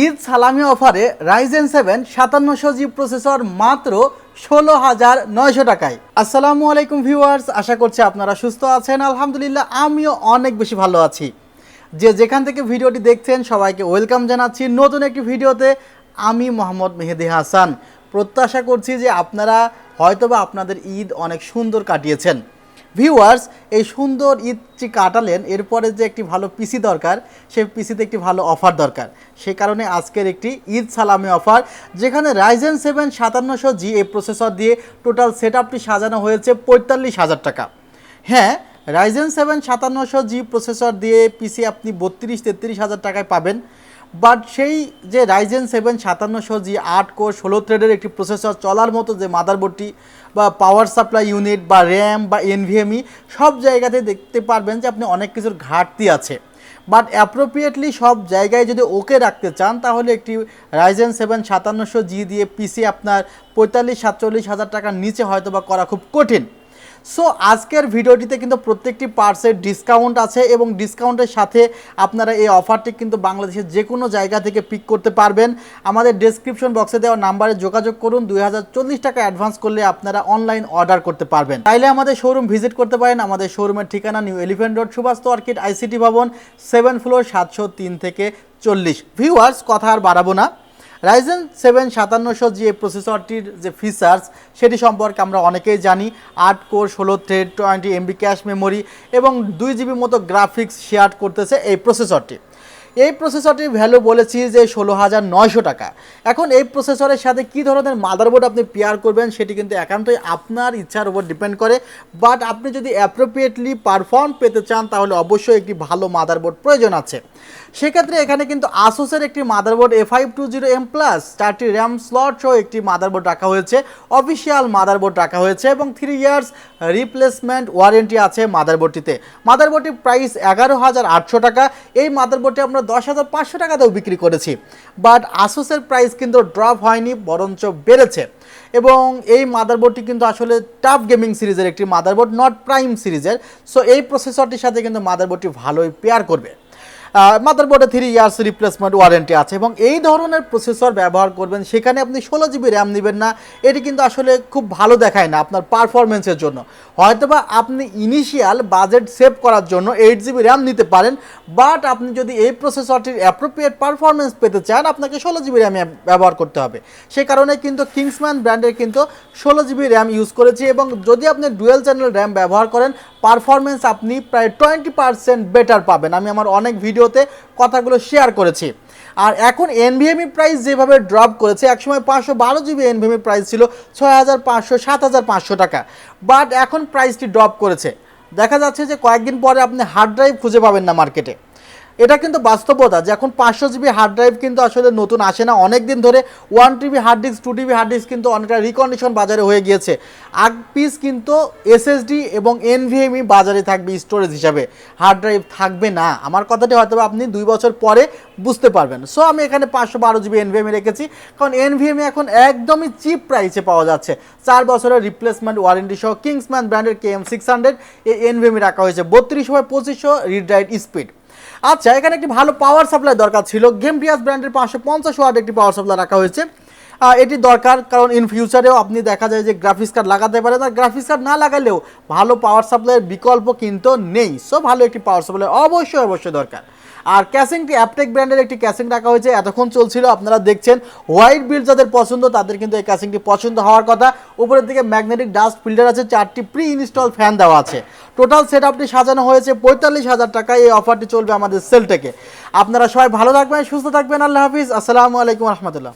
ঈদ সালামি অফারে Ryzen 7 5700G processor মাত্র 16,900 টাকায়। আসসালামু আলাইকুম ভিউয়ার্স, আশা করছি আপনারা সুস্থ আছেন। আলহামদুলিল্লাহ আমিও অনেক বেশি ভালো আছি। যে যেখান থেকে ভিডিওটি দেখছেন সবাইকে ওয়েলকাম জানাচ্ছি নতুন একটি ভিডিওতে। আমি মোহাম্মদ মেহেদি হাসান। প্রত্যাশা করছি যে আপনারা হয়তোবা আপনাদের ঈদ অনেক সুন্দর কাটিয়েছেন। ভিউয়ার্স, এই সুন্দর ঈদটি কাটালেন, এরপরে যে একটি ভালো পিসি দরকার, সেই পিসিতে একটি ভালো অফার দরকার। সেই কারণে আজকের একটি ঈদ সালামি অফার, যেখানে রাইজেন 7 5700G এই প্রসেসর দিয়ে টোটাল সেটআপটি সাজানো হয়েছে 45,000 টাকা। হ্যাঁ, রাইজেন 7 5700G প্রসেসর দিয়ে পিসি আপনি 32-33 হাজার টাকায় পাবেন। বাট সেই যে রাইজেন 7 5700G 8 কোর 16 থ্রেডের একটি প্রসেসর চলার মতো যে মাদারবোর্ডটি বা পাওয়ার সাপ্লাই ইউনিট বা র্যাম বা এনভিএমই সব জায়গাতে দেখতে পারবেন যে আপনি অনেক কিছুর ঘাটতি আছে। বাট অ্যাপ্রোপ্রিয়েটলি সব জায়গায় যদি ওকে রাখতে চান, তাহলে একটি রাইজেন 7 5700G দিয়ে পিসি আপনার 45-47 হাজার টাকার নিচে হয়তো বা করা খুব কঠিন। সো আজকের ভিডিওটিতে কিন্তু প্রত্যেকটি পার্টসের ডিসকাউন্ট আছে এবং ডিসকাউন্টের সাথে আপনারা এই অফারটি কিন্তু বাংলাদেশের যে কোনো জায়গা থেকে পিক করতে পারবেন। আমাদের ডেসক্রিপশন বক্সে দেওয়া নাম্বারে যোগাযোগ করুন। 2040 টাকা অ্যাডভান্স করলে আপনারা অনলাইন অর্ডার করতে পারবেন। চাইলে আমাদের শোরুম ভিজিট করতে পারেন। আমাদের শোরুমের ঠিকানা New Elephant Road, Subhash Orchid ICT ভবন, 7 ফ্লোর, 703 থেকে 40। ভিউয়ার্স, কথা আর বাড়াবো না। রাইজেন 7 5700G এই প্রসেসরটির যে ফিচার্স সেটি সম্পর্কে আমরা অনেকেই জানি। 8 core 16 thread, 20 MB cache memory এবং 2 GB মতো গ্রাফিক্স শেয়ার করতেছে এই প্রসেসরটি। এই প্রসেসরটির ভ্যালু বলেছি যে 16,900 টাকা। এখন এই প্রসেসরের সাথে কী ধরনের মাদারবোর্ড আপনি পেয়ার করবেন সেটি কিন্তু একান্তই আপনার ইচ্ছার উপর ডিপেন্ড করে। বাট আপনি যদি অ্যাপ্রোপ্রিয়েটলি পারফর্ম পেতে চান, তাহলে অবশ্যই একটি ভালো মাদারবোর্ড প্রয়োজন আছে। সেক্ষেত্রে এখানে কিন্তু আসুসের একটি মাদারবোর্ড A520M+, 4টি র্যাম স্লট সহ একটি মাদারবোর্ড রাখা হয়েছে, অফিসিয়াল মাদারবোর্ড রাখা হয়েছে এবং 3 ইয়ার্স রিপ্লেসমেন্ট ওয়ারেন্টি আছে মাদারবোর্ডটিতে। মাদারবোর্ডটির প্রাইস 11,800 টাকা। এই মাদারবোর্ডটি আমরা 10,500 টাকাতেও বিক্রি করেছি। বাট আসুসের প্রাইস কিন্তু ড্রপ হয়নি, বরঞ্চ বেড়েছে। এবং এই মাদারবোর্ডটি কিন্তু আসলে টাফ গেমিং সিরিজের একটি মাদারবোর্ড, নট প্রাইম সিরিজের। সো এই প্রসেসরটির সাথে কিন্তু মাদারবোর্ডটি ভালোই পেয়ার করবে। মাদারবোর্ডে 3 ইয়ার্স রিপ্লেসমেন্ট ওয়ারেন্টি আছে এবং এই ধরনের প্রসেসর ব্যবহার করবেন, সেখানে আপনি 16 GB র্যাম নেবেন না। এটি কিন্তু আসলে খুব ভালো দেখায় না আপনার পারফরমেন্সের জন্য। হয়তোবা আপনি ইনিশিয়াল বাজেট সেভ করার জন্য 8 GB র্যাম নিতে পারেন। বাট আপনি যদি এই প্রসেসরটির অ্যাপ্রোপ্রিয়েট পারফরমেন্স পেতে চান, আপনাকে 16 GB র্যাম ব্যবহার করতে হবে। সে কারণে কিন্তু কিংসম্যান ব্র্যান্ডের কিন্তু 16 GB র্যাম ইউজ করেছি এবং যদি আপনি ডুয়েল চ্যানেল র্যাম ব্যবহার করেন, পারফরমেন্স আপনি প্রায় 20% বেটার পাবেন। আমি আমার অনেক ভিডিওতে কথাগুলো শেয়ার করেছি। আর এখন এনভিএমই প্রাইস যেভাবে ড্রপ করেছে, একসময় 512 GB এনভিএমই প্রাইস ছিল 6,500 7,500 টাকা। বাট এখন প্রাইসটি ড্রপ করেছে। দেখা যাচ্ছে যে কয়েকদিন পরে আপনি হার্ড ড্রাইভ খুঁজে পাবেন না মার্কেটে। এটা কিন্তু বাস্তবতা যে এখন 500 GB হার্ড ড্রাইভ কিন্তু আসলে নতুন আসে না। অনেক দিন ধরে 1 TB hard disk, 2 TB hard disk কিন্তু অনেকটা রিকন্ডিশন বাজারে হয়ে গিয়েছে। আগ পিস কিন্তু এসএসডি এবং এনভিএমই বাজারে থাকবে স্টোরেজ হিসাবে, হার্ড ড্রাইভ থাকবে না। আমার কথাটি হয়তো আপনি 2 বছর পরে বুঝতে পারবেন। সো আমি এখানে 512 GB এনভিএমই রেখেছি, কারণ এনভিএমই এখন একদমই চিপ প্রাইসে পাওয়া যাচ্ছে। 4 বছরের রিপ্লেসমেন্ট ওয়ারেন্টি সহ কিংসম্যান ব্র্যান্ডের KM600 এই এনভিএমই রাখা হয়েছে 32/2500 রিড রাইট স্পিড। আচ্ছা, এখানে একটি ভালো পাওয়ার সাপ্লাই দরকার ছিল। গেমডিয়াস ব্র্যান্ডের 550 ওয়াট একটি পাওয়ার সাপ্লাই রাখা হয়েছে। এটি দরকার, কারণ ইন ফিউচারেও আপনি দেখা যায় যে গ্রাফিক্স কার্ড লাগাতে পারেন। আর গ্রাফিক্স কার্ড না লাগালেও ভালো পাওয়ার সাপ্লাইয়ের বিকল্প কিন্তু নেই। সো ভালো একটি পাওয়ার সাপ্লাই অবশ্যই দরকার। আর ক্যাসিংটি অ্যাপটেক ব্র্যান্ডের একটি ক্যাসিং রাখা হয়েছে, এতক্ষণ চলছিল। আপনারা দেখছেন হোয়াইট বিল্ড যাদের পছন্দ, তাদের কিন্তু এই ক্যাসিংটি পছন্দ হওয়ার কথা। উপরের দিকে ম্যাগনেটিক ডাস্ট ফিল্টার আছে, 4টি প্রি ইনস্টল ফ্যান দেওয়া আছে। টোটাল সেটআপটি সাজানো হয়েছে 45,000 টাকায়। এই অফারটি চলবে আমাদের সেলটেকে। আপনারা সবাই ভালো থাকবেন, সুস্থ থাকবেন। আল্লাহ হাফিজ, আসসালামু আলাইকুম রহমতুল্লাহ।